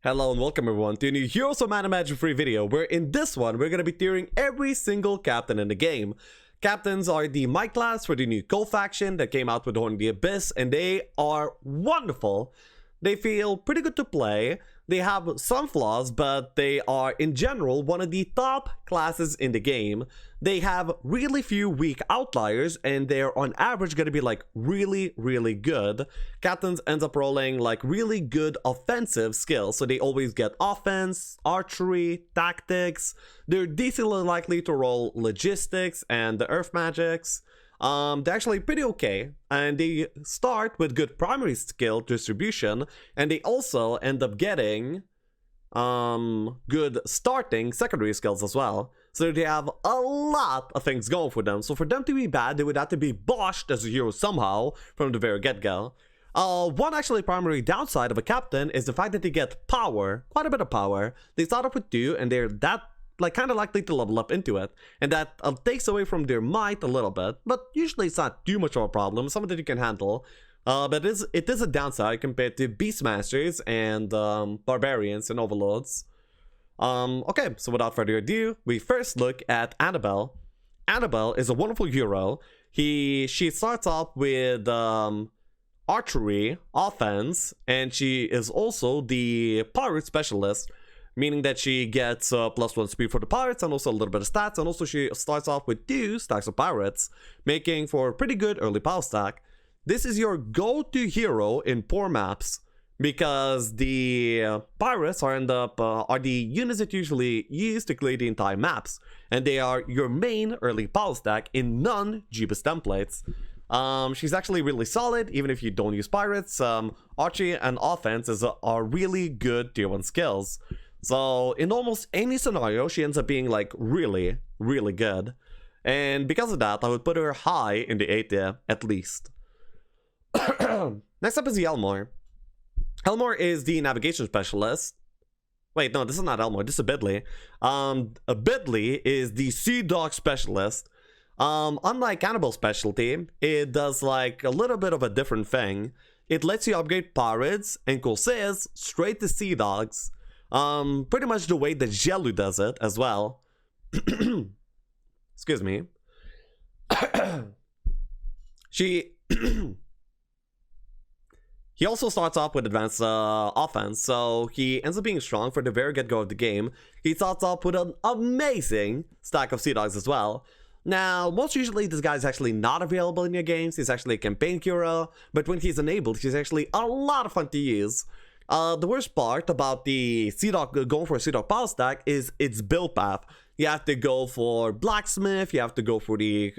Hello and welcome everyone to a new Heroes of Mana Magic free video, where in this one we're going to be tiering every single captain in the game. Captains are the Might class for the new co-faction that came out with Horn of the Abyss, and they are wonderful. They feel pretty good to play. They have some flaws, but they are in general one of the top classes in the game. They have really few weak outliers, and they're on average going to be like really good. Captains ends up rolling like really good offensive skills, so they always get offense, archery, tactics. They're decently likely to roll logistics and the earth magics. They're actually pretty okay, and they start with good primary skill distribution, and they also end up getting good starting secondary skills as well. So they have a lot of things going for them. So for them to be bad, they would have to be boshed as a hero somehow from the very get-go. One actually primary downside of a captain is the fact that they get power, quite a bit of power. They start off with 2, and they're that kind of likely to level up into it, and that takes away from their might a little bit, but usually it's not too much of a problem, something that you can handle. But it is a downside compared to Beastmasters and Barbarians and Overlords. Okay, so without further ado, we first look at Annabelle. Annabelle is a wonderful hero. She starts off with archery, offense, and she is also the pirate specialist, meaning that she gets +1 speed for the pirates and also a little bit of stats, and also she starts off with 2 stacks of pirates, making for a pretty good early power stack. This is your go-to hero in poor maps, because the pirates are the units that usually use to clear the entire maps, and they are your main early power stack in non-Jeebus templates. She's actually really solid, even if you don't use pirates. Archery and offense are really good tier 1 skills. So in almost any scenario, she ends up being like really good. And because of that, I would put her high in the A tier, at least. Next up is the Elmore. Elmore is the navigation specialist. Wait, no, this is not Elmore, this is Bidley. Bidley is the sea dog specialist. Unlike Annabelle's specialty, it does like a little bit of a different thing. It lets you upgrade pirates and corsairs straight to sea dogs. Pretty much the way that Jelu does it as well. Excuse me. He also starts off with advanced offense, so he ends up being strong for the very get-go of the game. He starts off with an amazing stack of sea dogs as well. Now, most usually this guy is actually not available in your games. He's actually a campaign hero, but when he's enabled, he's actually a lot of fun to use. The worst part about the Sea Dog going for a Sea Dog power stack is its build path. You have to go for Blacksmith, you have to go for the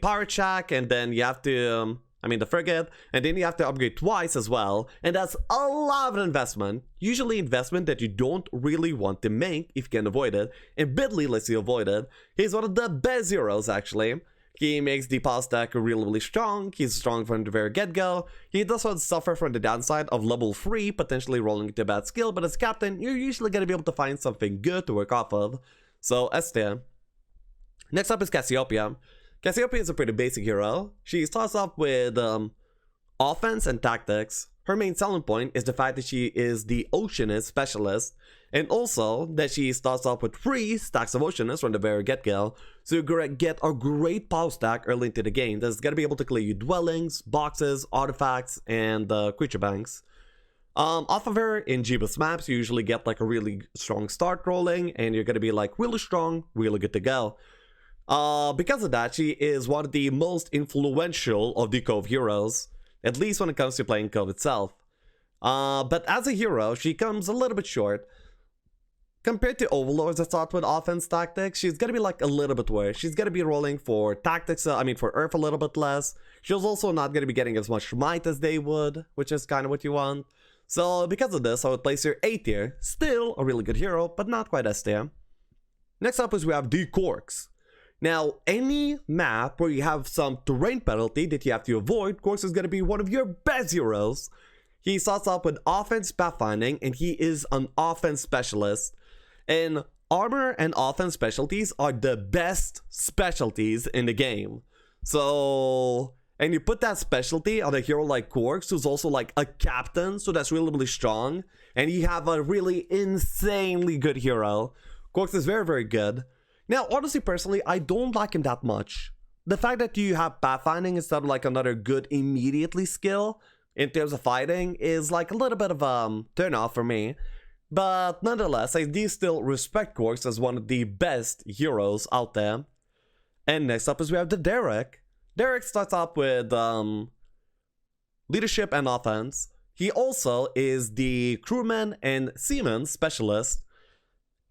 Pirate Shack, and then you have to, the Frigate, and then you have to upgrade twice as well, and that's a lot of investment. Usually investment that you don't really want to make if you can avoid it, and Bidley lets you avoid it. He's one of the best heroes, actually. He makes the power stack really strong. He's strong from the very get-go. He does suffer from the downside of level 3, potentially rolling into a bad skill, but as captain, you're usually going to be able to find something good to work off of. So, S tier. Next up is Cassiopeia. Cassiopeia is a pretty basic hero. She starts off with offense and tactics. Her main selling point is the fact that she is the Oceanist specialist, and also that she starts off with 3 stacks of Oceanists from the very get-go, so you're gonna get a great power stack early into the game that's gonna be able to clear you dwellings, boxes, artifacts, and creature banks. Off of her, in Jeebus maps, you usually get like a really strong start rolling, and you're gonna be like really strong, really good to go. Because of that, she is one of the most influential of the Cove heroes, at least when it comes to playing Cove itself. But as a hero, she comes a little bit short. Compared to Overlords that start with offense tactics, she's gonna be like a little bit worse. She's gonna be rolling for tactics, for Earth a little bit less. She's also not gonna be getting as much might as they would, which is kind of what you want. So because of this, I would place her A tier. Still a really good hero, but not quite S tier. Next up is we have the Corks. Now, any map where you have some terrain penalty that you have to avoid, Corks is going to be one of your best heroes. He starts off with offense pathfinding, and he is an offense specialist. And armor and offense specialties are the best specialties in the game. So and you put that specialty on a hero like Corks, who's also like a captain, so that's really, really strong, and you have a really insanely good hero. Corks is very, very good. Now, honestly, personally, I don't like him that much. The fact that you have pathfinding instead of like another good immediately skill in terms of fighting is like a little bit of a turn off for me. But nonetheless, I do still respect Corks as one of the best heroes out there. And next up is we have the Derrick. Derrick starts off with leadership and offense. He also is the crewman and seaman specialist.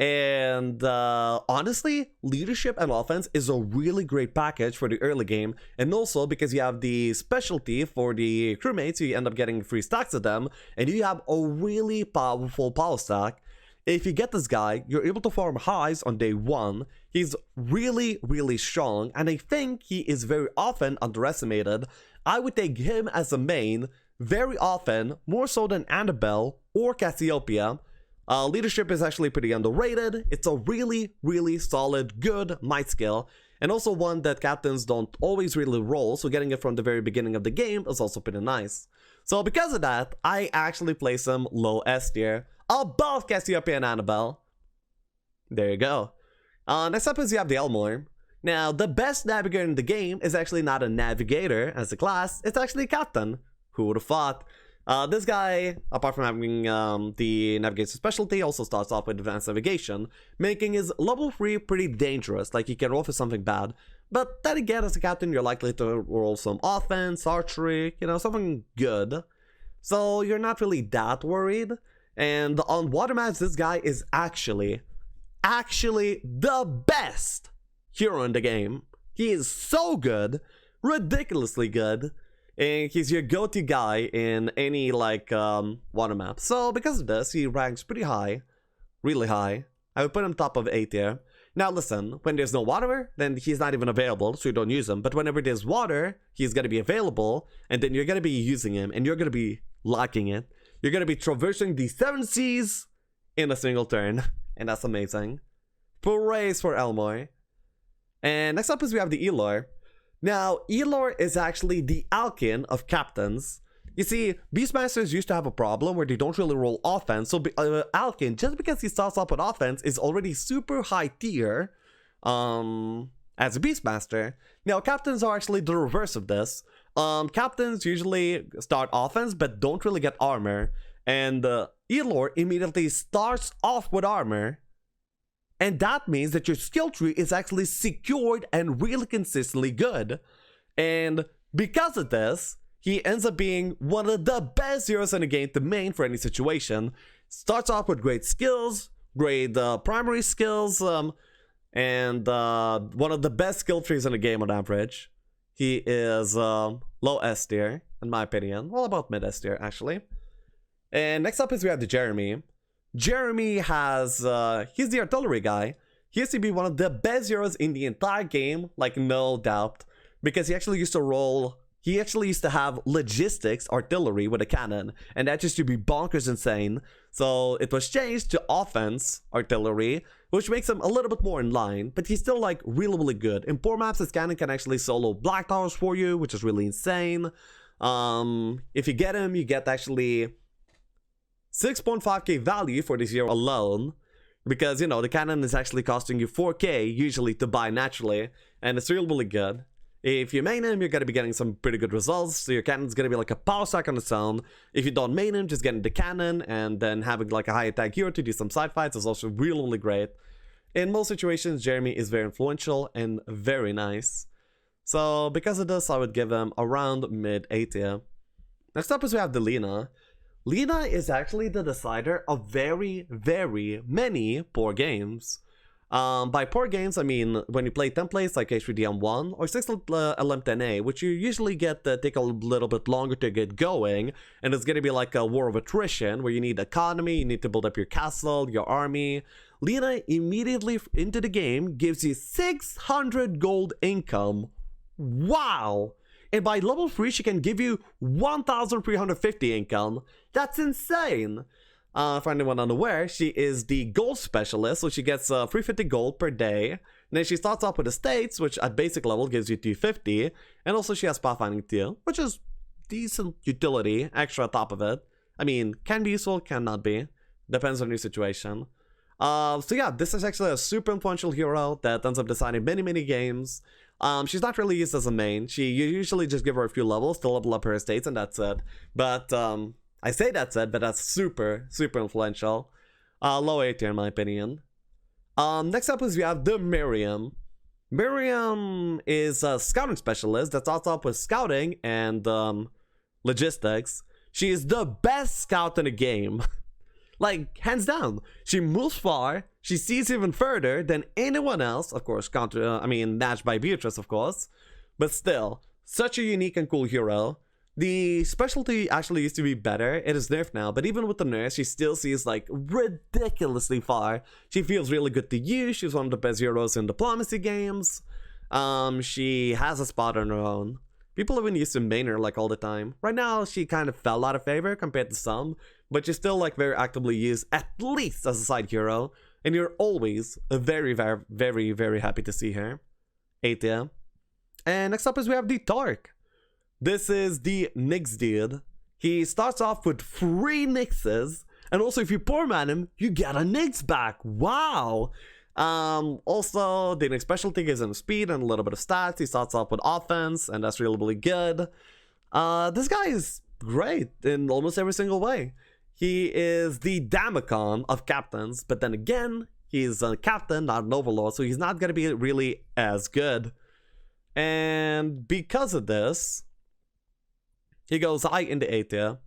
And honestly, leadership and offense is a really great package for the early game. And also because you have the specialty for the crewmates, you end up getting free stacks of them. And you have a really powerful power stack. If you get this guy, you're able to farm highs on day 1. He's really, really strong. And I think he is very often underestimated. I would take him as a main very often, more so than Annabelle or Cassiopeia. Leadership is actually pretty underrated. It's a really, really solid, good might skill, and also one that captains don't always really roll, so getting it from the very beginning of the game is also pretty nice. So because of that, I actually place him low S tier, above Cassiopeia and Annabelle. There you go. Next up is you have the Eloy. Now, the best navigator in the game is actually not a navigator as a class, it's actually a captain. Who would have thought? This guy, apart from having the navigation specialty, also starts off with advanced navigation, making his level 3 pretty dangerous, like he can roll for something bad. But then again, as a captain, you're likely to roll some offense, archery, you know, something good. So you're not really that worried. And on water maps, this guy is actually the best hero in the game. He is so good, ridiculously good. And he's your go-to guy in any, like, water map. So, because of this, he ranks pretty high. Really high. I would put him top of A tier. Now, listen, when there's no water, then he's not even available, so you don't use him. But whenever there's water, he's going to be available, and then you're going to be using him, and you're going to be liking it. You're going to be traversing the 7 seas in a single turn. And that's amazing. Praise for Eloy. And next up is we have the Eloy. Now, Eloy is actually the Alkin of captains. You see, Beastmasters used to have a problem where they don't really roll offense, so Alkin, just because he starts off with offense, is already super high tier as a Beastmaster. Now, captains are actually the reverse of this. Captains usually start offense, but don't really get armor, and Eloy immediately starts off with armor. And that means that your skill tree is actually secured and really consistently good. And because of this, he ends up being one of the best heroes in the game to main for any situation. Starts off with great skills, great primary skills, and one of the best skill trees in the game on average. He is low S tier, in my opinion. Well, about mid S tier, actually. And next up is we have the Jeremy. Jeremy has, he's the artillery guy. He used to be one of the best heroes in the entire game, like no doubt, because he actually used to have logistics artillery with a cannon, and that used to be bonkers insane. So it was changed to offense artillery, which makes him a little bit more in line, but he's still like really, really good. In poor maps, his cannon can actually solo black towers for you, which is really insane. If you get him, you get actually 6.5k value for this hero alone, because, you know, the cannon is actually costing you 4k usually to buy naturally, and it's really, really good. If you main him, you're going to be getting some pretty good results, so your cannon's going to be like a power stack on its own. If you don't main him, just getting the cannon and then having like a high attack hero to do some side fights is also really, really great. In most situations, Jeremy is very influential and very nice. So because of this, I would give him around mid A tier. Next up is we have the Elena. Elena is actually the decider of very, very many poor games. By poor games, I mean when you play templates like H3DM1 or 6LM10A, which you usually get take a little bit longer to get going, and it's going to be like a war of attrition where you need economy, you need to build up your castle, your army. Elena immediately into the game gives you 600 gold income. Wow! And by level 3, she can give you 1,350 income. That's insane! For anyone unaware, she is the gold specialist, so she gets 350 gold per day then she starts off with the States, which at basic level gives you 250. And also she has Pathfinding 2, which is decent utility, extra on top of it. I mean, can be useful, cannot be. Depends on your situation. So yeah, this is actually a super influential hero that ends up deciding many games. She's not really used as a main. You usually just give her a few levels to level up her estates and that's it. But I say that's it, but that's super influential. Low A tier in my opinion. Next up is we have the Miriam. Miriam is a scouting specialist that starts off with scouting and logistics. She is the best scout in the game. Like, hands down. She moves far, she sees even further than anyone else, of course, matched by Beatrice, of course. But still, such a unique and cool hero. The specialty actually used to be better, it is nerfed now, but even with the nerf, she still sees like ridiculously far. She feels really good to use, she's one of the best heroes in diplomacy games. She has a spot on her own. People have been used to main her like all the time. Right now, she kind of fell out of favor compared to some, but she's still like very actively used, at least as a side hero, and you're always very happy to see her. 8 yeah. And next up is we have the Derrick. This is the Nyx dude. He starts off with 3 Nyxes, and also if you poor man him, you get a Nyx back. Wow! Also, the Nyx specialty gives him speed and a little bit of stats. He starts off with offense, and that's really good. This guy is great in almost every single way. He is the Damacon of captains, but then again, he's a captain, not an overlord, so he's not gonna be really as good. And because of this, he goes high in the A tier,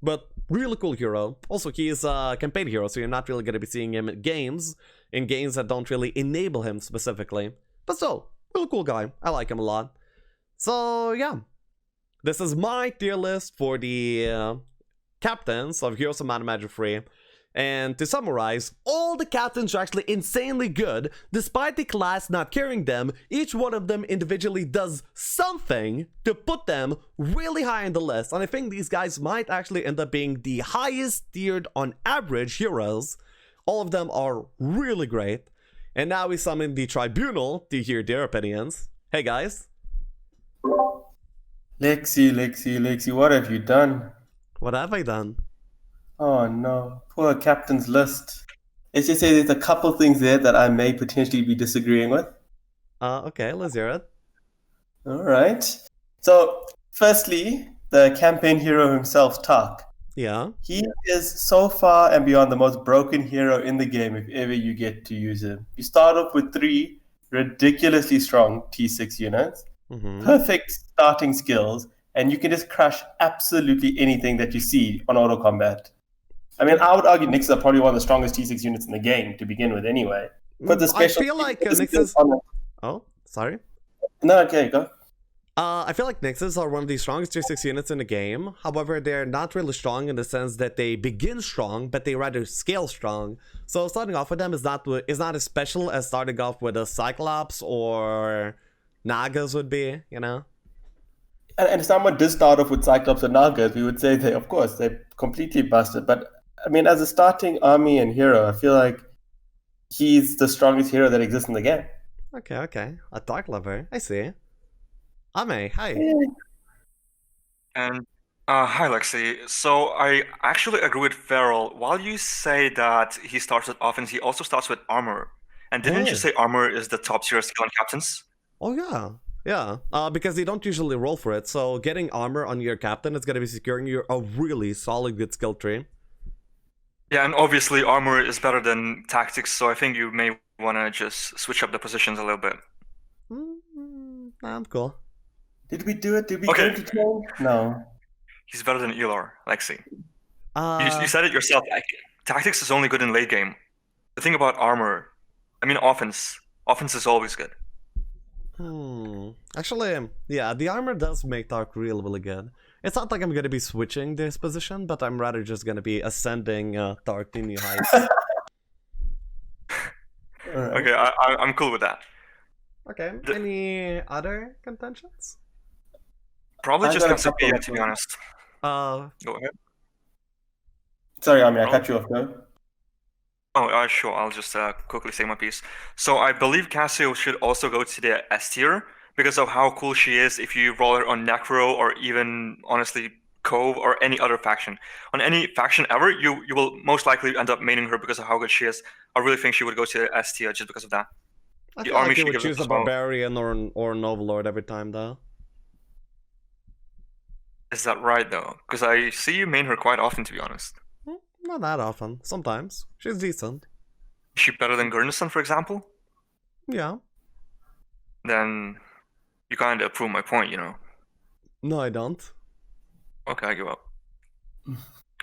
but really cool hero. Also, he is a campaign hero, so you're not really gonna be seeing him in games that don't really enable him specifically. But still, really cool guy. I like him a lot. So yeah, this is my tier list for the captains of Heroes of Might and Magic 3. And to summarize, all the captains are actually insanely good. Despite the class not carrying them, each one of them individually does something to put them really high on the list. And I think these guys might actually end up being the highest tiered on average heroes. All of them are really great. And now we summon the Tribunal to hear their opinions. Hey guys. Lexi, what have you done? What have I done? Oh no, poor captain's list. Let's just say there's a couple things there that I may potentially be disagreeing with. Okay, let's hear it. Alright. So, firstly, the campaign hero himself, Tak. Yeah. He is so far and beyond the most broken hero in the game if ever you get to use him. You start off with 3 ridiculously strong T6 units, perfect starting skills, and you can just crush absolutely anything that you see on auto combat. I mean, I would argue Nyx are probably one of the strongest T6 units in the game to begin with anyway. But the special I feel like Nyxes... Oh, sorry. No, okay, go. I feel like Nyxes are one of the strongest tier 6 units in the game. However, they're not really strong in the sense that they begin strong, but they rather scale strong. So starting off with them is not as special as starting off with a Cyclops or Nagas would be, you know? And if someone did start off with Cyclops and Nagas, we would say they, of course, they're completely busted. But I mean, as a starting army and hero, I feel like he's the strongest hero that exists in the game. Okay. A Dark Lover. I see. Ame, hi. And hi, Lexi. So I actually agree with Farrell. While you say that he starts with offense, he also starts with armor. And didn't you say armor is the top tier skill on captains? Oh yeah. Because they don't usually roll for it, so getting armor on your captain is going to be securing you a really solid good skill tree. Yeah, and obviously armor is better than tactics, so I think you may want to just switch up the positions a little bit. I'm cool. Did we do it? Did we go to train? No. He's better than Eloy, Lexi. You said it yourself. Tactics is only good in late game. The thing about armor, I mean offense is always good. Actually, yeah, the armor does make Dark really good. It's not like I'm gonna be switching this position, but I'm rather just gonna be ascending Dark to new heights. Okay, I'm cool with that. Okay, any other contentions? Probably just Cassiopeia, to be honest. Go ahead. Sorry, I cut you off, though. Oh, sure. I'll just quickly say my piece. So I believe Cassio should also go to the S tier because of how cool she is if you roll her on Necro or even, honestly, Cove or any other faction. On any faction ever, you will most likely end up maining her because of how good she is. I really think she would go to the S tier just because of that. I The feel army like she you would gives choose us a as well. barbarian or an overlord every time, though. Is that right, though? Because I see you main her quite often, to be honest. Not that often. Sometimes. She's decent. Is she better than Gurnison, for example? Yeah. Then you kind of prove my point, you know. No, I don't. Okay, I give up.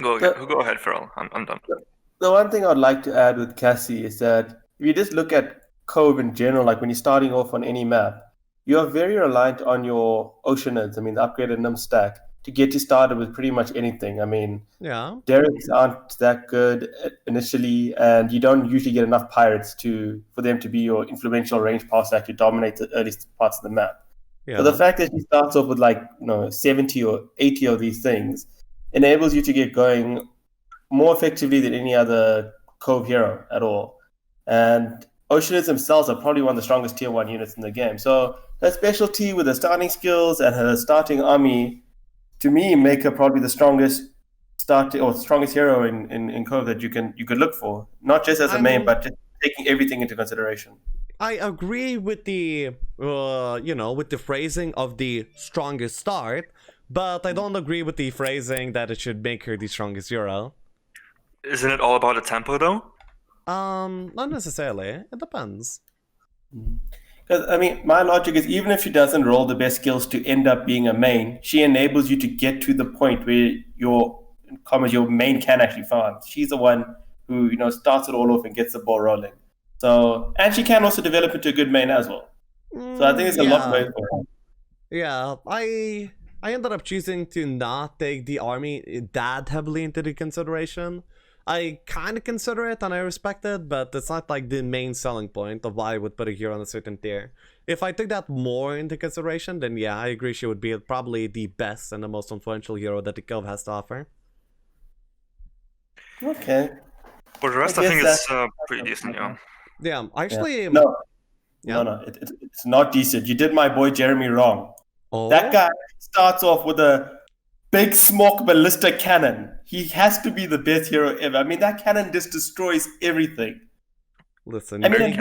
Go ahead, Farrell. I'm done. The one thing I'd like to add with Cassie is that if you just look at Cove in general, like when you're starting off on any map, you are very reliant on your Oceanids, I mean, the upgraded NIM stack, to get you started with pretty much anything. I mean, Yeah. Derricks aren't that good initially, and you don't usually get enough pirates for them to be your influential range pass that to dominate the earliest parts of the map. Yeah. So the fact that she starts off with 70 or 80 of these things enables you to get going more effectively than any other Cove hero at all. And Oceanids themselves are probably one of the strongest tier 1 units in the game. So her specialty with her starting skills and her starting army, to me, make her probably the strongest hero in Cove that you could look for. Not just as a main, but just taking everything into consideration. I agree with the with the phrasing of the strongest start, but I don't agree with the phrasing that it should make her the strongest hero. Isn't it all about the tempo, though? Not necessarily. It depends. Because, I mean, my logic is even if she doesn't roll the best skills to end up being a main, she enables you to get to the point where your main can actually farm. She's the one who, starts it all off and gets the ball rolling. So, and she can also develop into a good main as well. So I think it's a lot going for her. Yeah, I ended up choosing to not take the army that heavily into the consideration. I kind of consider it and I respect it, but it's not like the main selling point of why I would put a hero on a certain tier. If I took that more into consideration, then yeah, I agree she would be probably the best and the most influential hero that the Cove has to offer. Okay. For the rest, I think it's pretty decent, yeah. Yeah, actually... No, it's not decent. You did my boy Jeremy wrong. Oh? That guy starts off with a big smoke ballista cannon. He has to be the best hero ever. I mean, that cannon just destroys everything. Listen, I mean,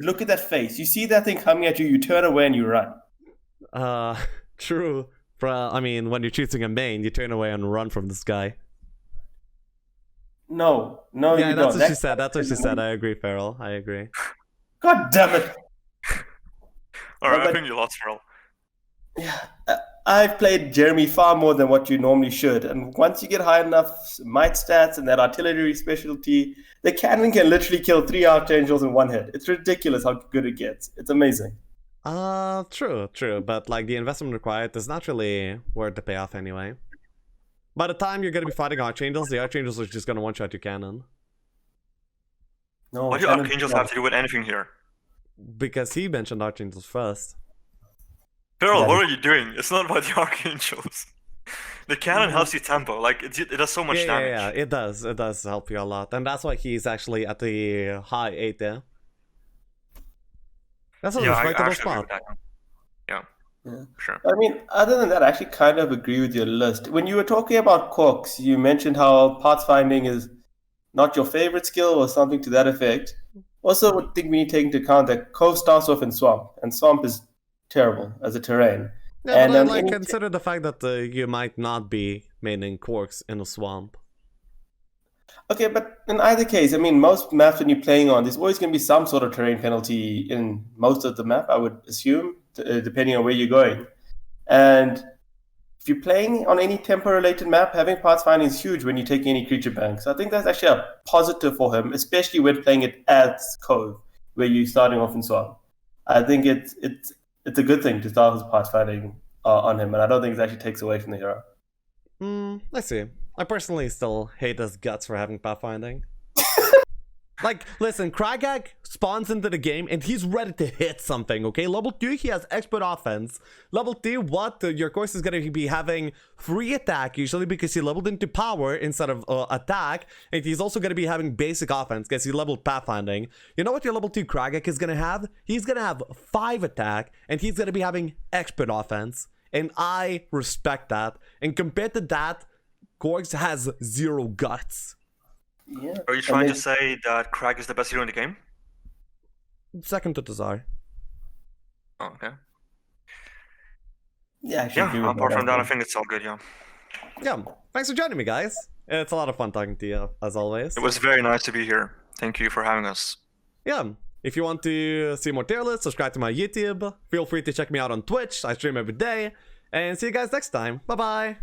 look at that face. You see that thing coming at you, you turn away and you run. True. I mean, when you're choosing a main, you turn away and run from this guy. No, yeah, you that's don't. What she said. That's what she said. I agree, Farrell. I agree. God damn it. Alright, I think you lost, Farrell. Yeah, I've played Jeremy far more than what you normally should. And once you get high enough might stats and that artillery specialty, the cannon can literally kill 3 archangels in one hit. It's ridiculous how good it gets. It's amazing. True. But like the investment required is not really worth the payoff anyway. By the time you're going to be fighting archangels, the archangels are just going to one-shot your cannon. No, what do archangels have to do with anything here? Because he mentioned archangels first. Farrell, what are you doing? It's not about the archangels. The cannon helps you tempo. Like it does so much damage. Yeah, it does. It does help you a lot, and that's why he's actually at the high 8 there. That's a respectable spot. Yeah, sure. I mean, other than that, I actually kind of agree with your list. When you were talking about Corks, you mentioned how path finding is not your favorite skill or something to that effect. Also, I think we need to take into account that Cove starts off in Swamp, and Swamp is terrible as a terrain. Yeah, and but consider the fact that you might not be maining Corks in a swamp. Okay, but in either case, I mean, most maps when you're playing on, there's always going to be some sort of terrain penalty in most of the map, I would assume, depending on where you're going. And if you're playing on any tempo-related map, having pathfinding is huge when you take any creature bank. So I think that's actually a positive for him, especially when playing it as Cove, where you're starting off in Swamp. I think it's a good thing to start with pathfinding on him, and I don't think it actually takes away from the hero. I see. I personally still hate his guts for having pathfinding. Like, listen, Kragak spawns into the game and he's ready to hit something, okay? Level 2, he has expert offense. Level 2, your Corks is going to be having free attack usually because he leveled into power instead of attack. And he's also going to be having basic offense because he leveled pathfinding. You know what your level 2 Kragak is going to have? He's going to have 5 attack and he's going to be having expert offense. And I respect that. And compared to that, Corks has 0 guts. Yeah. Are you trying to say that Crag is the best hero in the game? Second to Tazar. Oh, okay. Yeah, I should agree with apart from that, I well. think it's all good, yeah. Yeah, thanks for joining me, guys. It's a lot of fun talking to you, as always. It was very nice to be here. Thank you for having us. Yeah, if you want to see more tier lists, subscribe to my YouTube. Feel free to check me out on Twitch. I stream every day. And see you guys next time. Bye-bye.